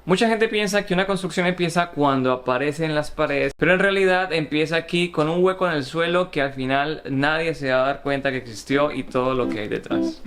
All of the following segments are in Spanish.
Mucha gente piensa que una construcción empieza cuando aparecen las paredes, pero en realidad empieza aquí con un hueco en el suelo que al final nadie se va a dar cuenta que existió y todo lo que hay detrás.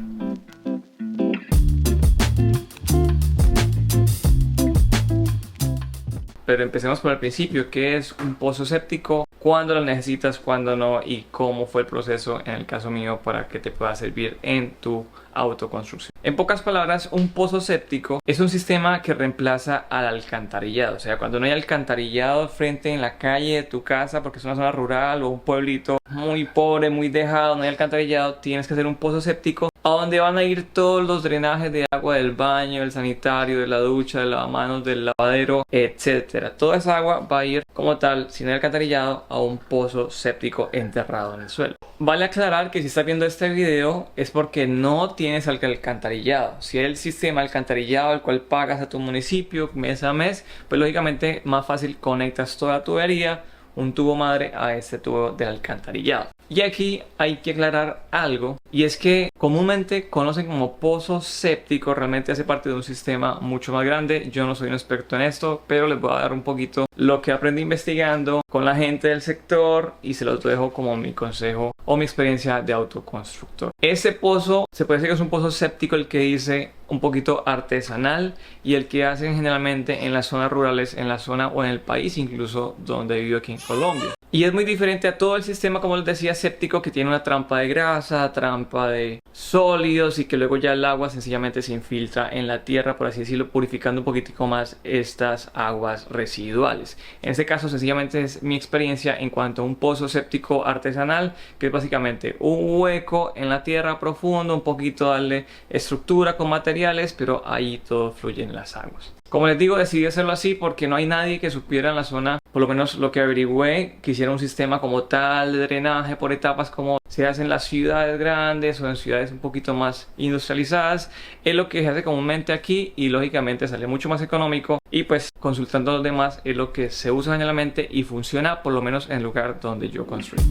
Pero empecemos por el principio. ¿Qué es un pozo séptico? ¿Cuándo lo necesitas? ¿Cuándo no? ¿Y cómo fue el proceso en el caso mío para que te pueda servir en tu autoconstrucción? En pocas palabras, un pozo séptico es un sistema que reemplaza al alcantarillado. O sea, cuando no hay alcantarillado frente en la calle de tu casa, porque es una zona rural o un pueblito muy pobre, muy dejado, no hay alcantarillado, tienes que hacer un pozo séptico a donde van a ir todos los drenajes de agua del baño, del sanitario, de la ducha, del lavamanos, del lavadero, etcétera. Toda esa agua va a ir como tal, sin el alcantarillado, a un pozo séptico enterrado en el suelo. Vale aclarar que si estás viendo este video es porque no tienes alcantarillado. Si es el sistema alcantarillado al cual pagas a tu municipio mes a mes, pues lógicamente más fácil conectas toda tu tubería, un tubo madre, a este tubo del alcantarillado. Y aquí hay que aclarar algo, y es que comúnmente conocen como pozo séptico, realmente hace parte de un sistema mucho más grande. Yo no soy un experto en esto, pero les voy a dar un poquito lo que aprendí investigando con la gente del sector y se los dejo como mi consejo o mi experiencia de autoconstructor. Este pozo se puede decir que es un pozo séptico el que hice un poquito artesanal y el que hacen generalmente en las zonas rurales, en la zona o en el país, incluso donde vivo aquí en Colombia. Y es muy diferente a todo el sistema, como les decía, séptico, que tiene una trampa de grasa, trampa de sólidos y que luego ya el agua sencillamente se infiltra en la tierra, por así decirlo, purificando un poquitico más estas aguas residuales. En este caso sencillamente es mi experiencia en cuanto a un pozo séptico artesanal, que es básicamente un hueco en la tierra profundo, un poquito darle estructura con materiales, pero ahí todo fluye en las aguas. Como les digo, decidí hacerlo así porque no hay nadie que supiera en la zona, por lo menos lo que averigüé, que hiciera un sistema como tal de drenaje por etapas como se hace en las ciudades grandes o en ciudades un poquito más industrializadas. Es lo que se hace comúnmente aquí y lógicamente sale mucho más económico, y pues consultando a los demás es lo que se usa generalmente y funciona, por lo menos en el lugar donde yo construí.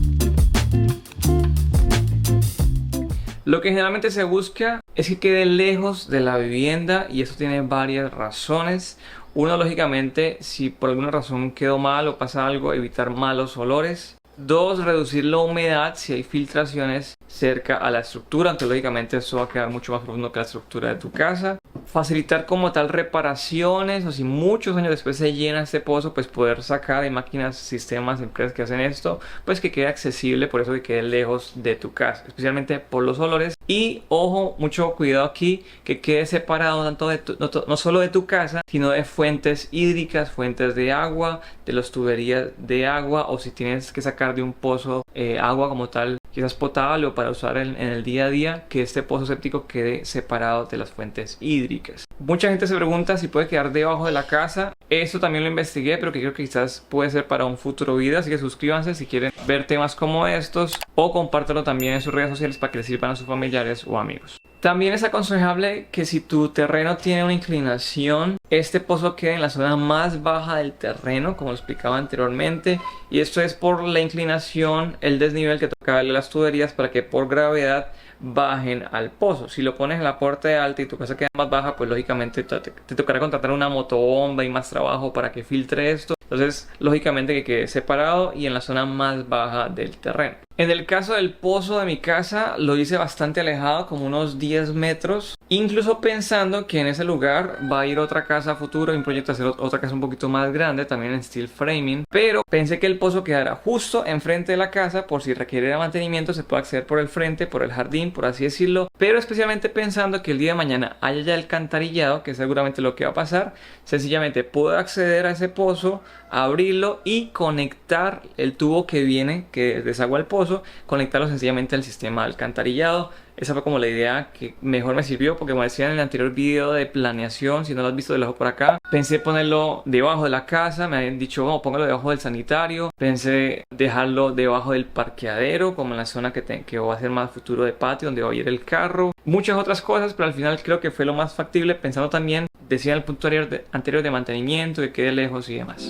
Lo que generalmente se busca es que quede lejos de la vivienda, y eso tiene varias razones. Uno, lógicamente, si por alguna razón quedó mal o pasa algo, evitar malos olores. Dos, reducir la humedad si hay filtraciones cerca a la estructura, aunque lógicamente eso va a quedar mucho más profundo que la estructura de tu casa. Facilitar como tal reparaciones, o si muchos años después se llena este pozo, pues poder sacar de máquinas, sistemas, empresas que hacen esto, pues que quede accesible, por eso que quede lejos de tu casa, especialmente por los olores. Y ojo, mucho cuidado aquí, que quede separado tanto de no solo de tu casa, sino de fuentes hídricas, fuentes de agua, de las tuberías de agua, o si tienes que sacar de un pozo agua como tal, quizás potable o para usar en el día a día, que este pozo séptico quede separado de las fuentes hídricas. Mucha gente se pregunta si puede quedar debajo de la casa. Esto también lo investigué, pero que creo que quizás puede ser para un futuro video, así que suscríbanse si quieren ver temas como estos, o compártelo también en sus redes sociales para que les sirvan a sus familiares o amigos. También es aconsejable que si tu terreno tiene una inclinación, este pozo quede en la zona más baja del terreno, como lo explicaba anteriormente, y esto es por la inclinación, el desnivel que toca darle a las tuberías para que por gravedad bajen al pozo. Si lo pones en la parte alta y tu casa queda más baja, pues lógicamente te tocará contratar una motobomba y más trabajo para que filtre esto. Entonces, lógicamente que quede separado y en la zona más baja del terreno. En el caso del pozo de mi casa, lo hice bastante alejado, como unos 10 metros. Incluso pensando que en ese lugar va a ir otra casa a futuro, un proyecto de hacer otra casa un poquito más grande, también en steel framing. Pero pensé que el pozo quedara justo enfrente de la casa, por si requiere mantenimiento, se puede acceder por el frente, por el jardín, por así decirlo. Pero especialmente pensando que el día de mañana haya ya alcantarillado, que es seguramente lo que va a pasar, sencillamente puedo acceder a ese pozo, abrirlo y conectar el tubo que viene, que desagua el pozo, conectarlo sencillamente al sistema alcantarillado. Esa fue como la idea que mejor me sirvió, porque como decía en el anterior video de planeación, si no lo has visto, lo dejo por acá. Pensé ponerlo debajo de la casa, me habían dicho, oh, póngalo debajo del sanitario. Pensé dejarlo debajo del parqueadero, como en la zona que va a ser más futuro de patio, donde va a ir el carro. Muchas otras cosas, pero al final creo que fue lo más factible, pensando también, decía en el punto anterior de mantenimiento, que quede lejos y demás.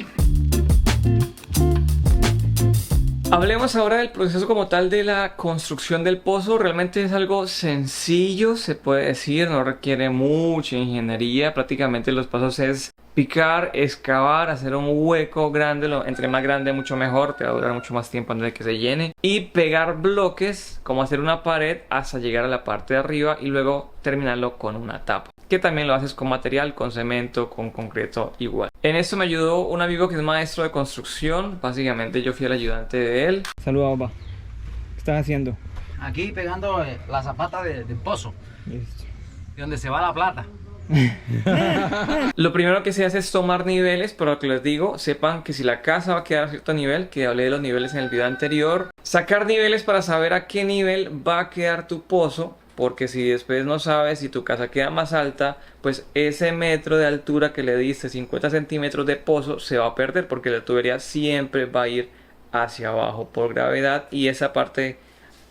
Hablemos ahora del proceso como tal de la construcción del pozo. Realmente es algo sencillo, se puede decir, no requiere mucha ingeniería. Prácticamente los pasos es Picar, excavar, hacer un hueco grande, entre más grande mucho mejor, te va a durar mucho más tiempo antes de que se llene. Y pegar bloques, como hacer una pared hasta llegar a la parte de arriba y luego terminarlo con una tapa. Que también lo haces con material, con cemento, con concreto igual. En esto me ayudó un amigo que es maestro de construcción, básicamente yo fui el ayudante de él. Saluda, papá. ¿Qué estás haciendo? Aquí pegando la zapata del pozo. Listo. De donde se va la plata. Lo primero que se hace es tomar niveles, pero lo que les digo, sepan que si la casa va a quedar a cierto nivel, que hablé de los niveles en el video anterior, sacar niveles para saber a qué nivel va a quedar tu pozo, porque si después no sabes si tu casa queda más alta, pues ese metro de altura que le diste, 50 centímetros de pozo, se va a perder porque la tubería siempre va a ir hacia abajo por gravedad y esa parte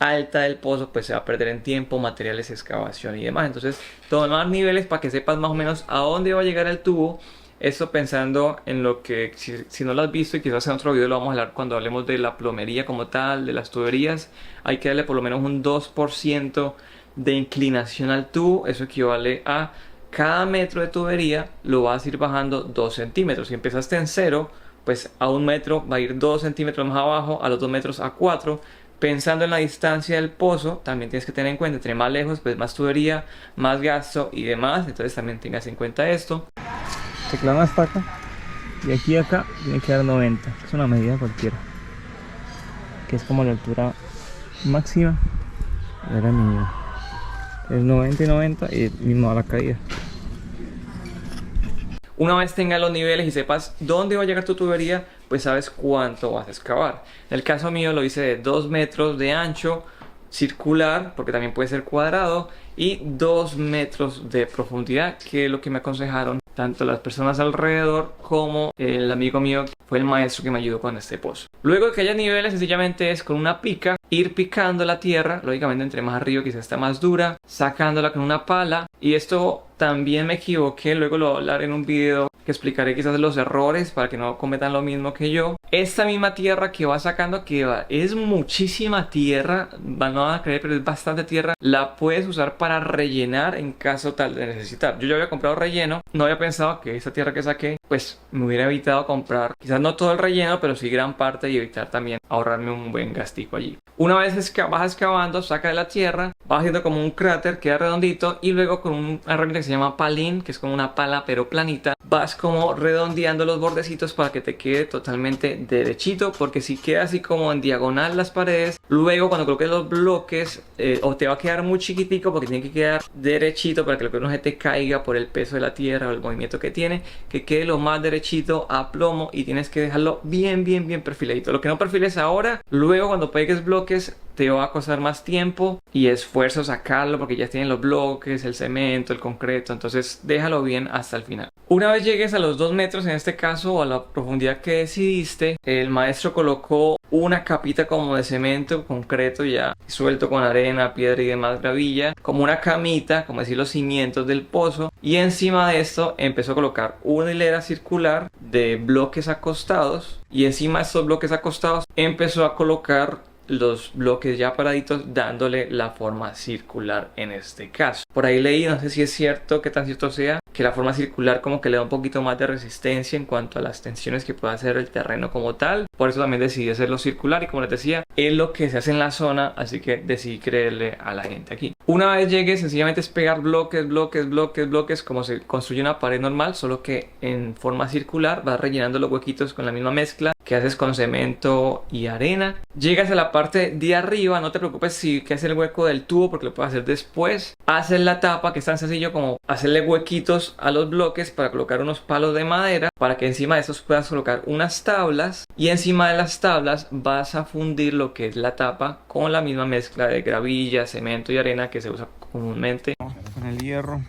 alta del pozo pues se va a perder en tiempo, materiales, excavación y demás. Entonces tomar niveles para que sepas más o menos a dónde va a llegar el tubo. Esto pensando en lo que si no lo has visto y quizás en otro video lo vamos a hablar cuando hablemos de la plomería como tal, de las tuberías, hay que darle por lo menos un 2% de inclinación al tubo. Eso equivale a cada metro de tubería lo vas a ir bajando 2 centímetros. Si empezaste en 0, pues a 1 metro va a ir 2 centímetros más abajo, a los 2 metros a 4. Pensando en la distancia del pozo, también tienes que tener en cuenta, entre más lejos, pues más tubería, más gasto y demás. Entonces también tengas en cuenta esto. Se clava hasta acá y aquí a acá tiene que dar 90. Es una medida cualquiera, que es como la altura máxima. Era mínimo. Es 90 y 90 y mismo a la caída. Una vez tengas los niveles y sepas dónde va a llegar tu tubería, pues sabes cuánto vas a excavar. En el caso mío lo hice de 2 metros de ancho circular, porque también puede ser cuadrado, y 2 metros de profundidad, que es lo que me aconsejaron tanto las personas alrededor como el amigo mío, que fue el maestro que me ayudó con este pozo. Luego de que haya niveles, sencillamente es con una pica ir picando la tierra, lógicamente entre más arriba quizás está más dura, sacándola con una pala. Y esto también me equivoqué, luego lo voy a hablar en un video que explicaré quizás los errores para que no cometan lo mismo que yo. Esta misma tierra que va sacando, es muchísima tierra, no van a creer, pero es bastante tierra, la puedes usar para rellenar en caso tal de necesitar. Yo ya había comprado relleno, no había pensado que esta tierra que saqué pues me hubiera evitado comprar quizás no todo el relleno, pero sí gran parte, y evitar también ahorrarme un buen gastico allí. Una vez vas excavando, saca de la tierra, vas haciendo como un cráter, queda redondito, y luego con una herramienta que se llama palín, que es como una pala pero planita, vas como redondeando los bordecitos para que te quede totalmente derechito, porque si queda así como en diagonal las paredes, luego cuando coloques los bloques o te va a quedar muy chiquitico, porque tiene que quedar derechito para que lo que no se te caiga por el peso de la tierra o el movimiento que tiene, que quede lo más derechito a plomo, y tienes que dejarlo bien perfiladito. Lo que no perfiles ahora, luego cuando pegues bloques te va a costar más tiempo y esfuerzo sacarlo, porque ya tienen los bloques, el cemento, el concreto. Entonces déjalo bien hasta el final. Una vez llegues a los 2 metros, en este caso, o a la profundidad que decidiste, el maestro colocó una capita como de cemento, concreto ya suelto con arena, piedra y demás gravilla, como una camita, como decir los cimientos del pozo, y encima de esto empezó a colocar una hilera circular de bloques acostados, y encima de estos bloques acostados empezó a colocar los bloques ya paraditos, dándole la forma circular en este caso. Por ahí leí, no sé si es cierto, qué tan cierto sea, que la forma circular como que le da un poquito más de resistencia en cuanto a las tensiones que pueda hacer el terreno como tal. Por eso también decidí hacerlo circular, y como les decía, es lo que se hace en la zona, así que decidí creerle a la gente aquí. Una vez llegue, sencillamente es pegar bloques, como se construye una pared normal, solo que en forma circular. Vas rellenando los huequitos con la misma mezcla que haces con cemento y arena. Llegas a la parte de arriba, no te preocupes si que hacer el hueco del tubo, porque lo puedes hacer después. Haces la tapa, que es tan sencillo como hacerle huequitos a los bloques para colocar unos palos de madera, para que encima de estos puedas colocar unas tablas, y encima de las tablas vas a fundir lo que es la tapa con la misma mezcla de gravilla, cemento y arena que se usa comúnmente. Con el hierro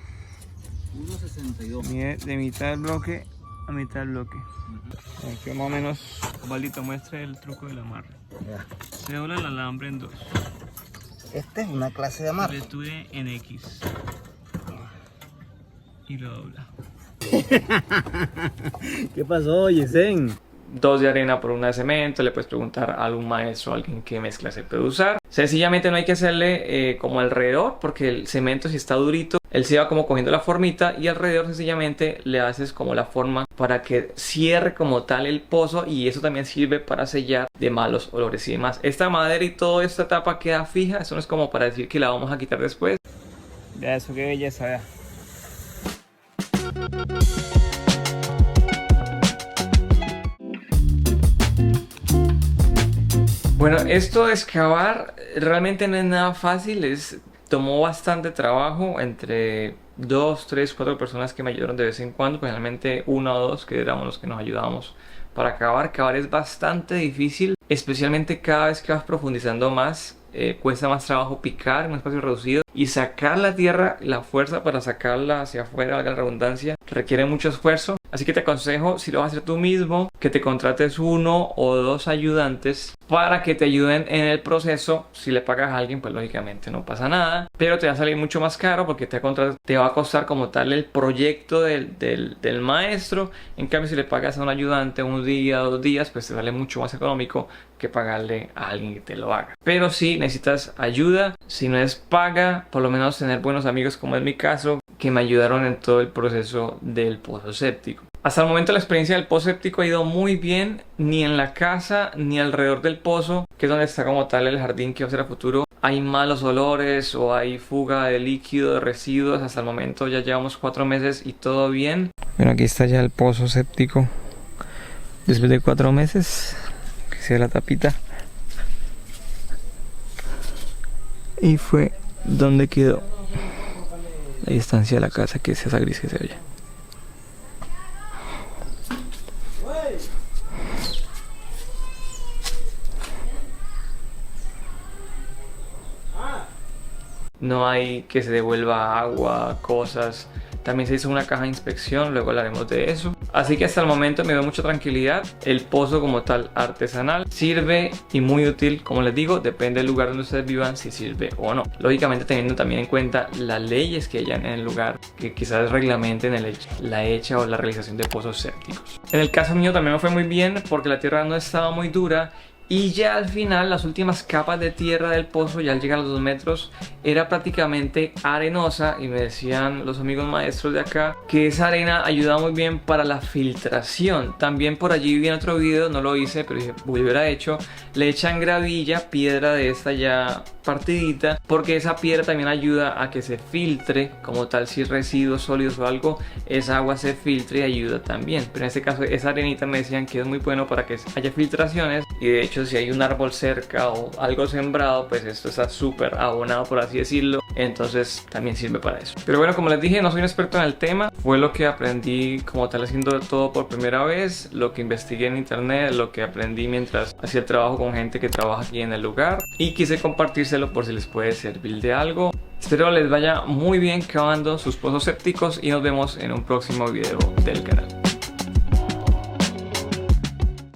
1.62 de mitad del bloque a mitad del bloque. Aquí más o menos, Valito, muestre el truco del amarre. Se dobla el alambre en 2. Este es una clase de amarre. Le tuve en X y lo dobla. ¿Qué pasó, Yesen? 2 de arena por una de cemento, le puedes preguntar a algún maestro, a alguien qué mezcla se puede usar. Sencillamente no hay que hacerle como alrededor, porque el cemento, si está durito, él se va como cogiendo la formita, y alrededor sencillamente le haces como la forma para que cierre como tal el pozo, y eso también sirve para sellar de malos olores y demás. Esta madera y toda esta tapa queda fija, eso no es como para decir que la vamos a quitar después. Vea eso, qué belleza, vea. Bueno, esto de excavar realmente no es nada fácil, tomó bastante trabajo entre 2, 3, 4 personas que me ayudaron de vez en cuando, pues realmente 1 o 2 que éramos los que nos ayudábamos para cavar. Cavar es bastante difícil, especialmente cada vez que vas profundizando más. Cuesta más trabajo picar en un espacio reducido y sacar la tierra, la fuerza para sacarla hacia afuera, valga la redundancia, requiere mucho esfuerzo. Así que te aconsejo, si lo vas a hacer tú mismo, que te contrates 1 o 2 ayudantes para que te ayuden en el proceso. Si le pagas a alguien, pues lógicamente no pasa nada, pero te va a salir mucho más caro porque te va a costar como tal el proyecto del maestro. En cambio, si le pagas a un ayudante 1 día, 2 días, pues te sale mucho más económico que pagarle a alguien que te lo haga. Pero si necesitas ayuda, si no es paga, por lo menos tener buenos amigos, como es mi caso, que me ayudaron en todo el proceso del pozo séptico. Hasta el momento la experiencia del pozo séptico ha ido muy bien. Ni en la casa ni alrededor del pozo, que es donde está como tal el jardín que va a ser a futuro, hay malos olores o hay fuga de líquido, de residuos. Hasta el momento ya llevamos 4 meses y todo bien. Bueno, aquí está ya el pozo séptico después de 4 meses. Que sea la tapita. Y fue donde quedó la distancia de la casa, que es esa gris que se oye. No hay que se devuelva agua, cosas. También se hizo una caja de inspección, luego hablaremos de eso. Así que hasta el momento me dio mucha tranquilidad. El pozo como tal artesanal sirve y muy útil, como les digo, depende del lugar donde ustedes vivan si sirve o no. Lógicamente teniendo también en cuenta las leyes que hayan en el lugar, que quizás reglamenten la hecha o la realización de pozos sépticos. En el caso mío también me fue muy bien porque la tierra no estaba muy dura. Y ya al final, las últimas capas de tierra del pozo, ya al llegar a los 2 metros, era prácticamente arenosa. Y me decían los amigos maestros de acá que esa arena ayudaba muy bien para la filtración. También por allí vi en otro video, no lo hice, pero dije, lo hubiera hecho. Le echan gravilla, piedra de esta ya partidita, porque esa piedra también ayuda a que se filtre como tal. Si residuos sólidos o algo, esa agua se filtre y ayuda también. Pero en este caso, esa arenita me decían que es muy bueno para que haya filtraciones. Y de hecho, si hay un árbol cerca o algo sembrado, pues esto está súper abonado, por así decirlo. Entonces también sirve para eso. Pero bueno, como les dije, no soy un experto en el tema. Fue lo que aprendí como tal haciendo todo por primera vez, lo que investigué en internet, lo que aprendí mientras hacía el trabajo con gente que trabaja aquí en el lugar, y quise compartírselo por si les puede servir de algo. Espero les vaya muy bien cavando sus pozos sépticos y nos vemos en un próximo video del canal.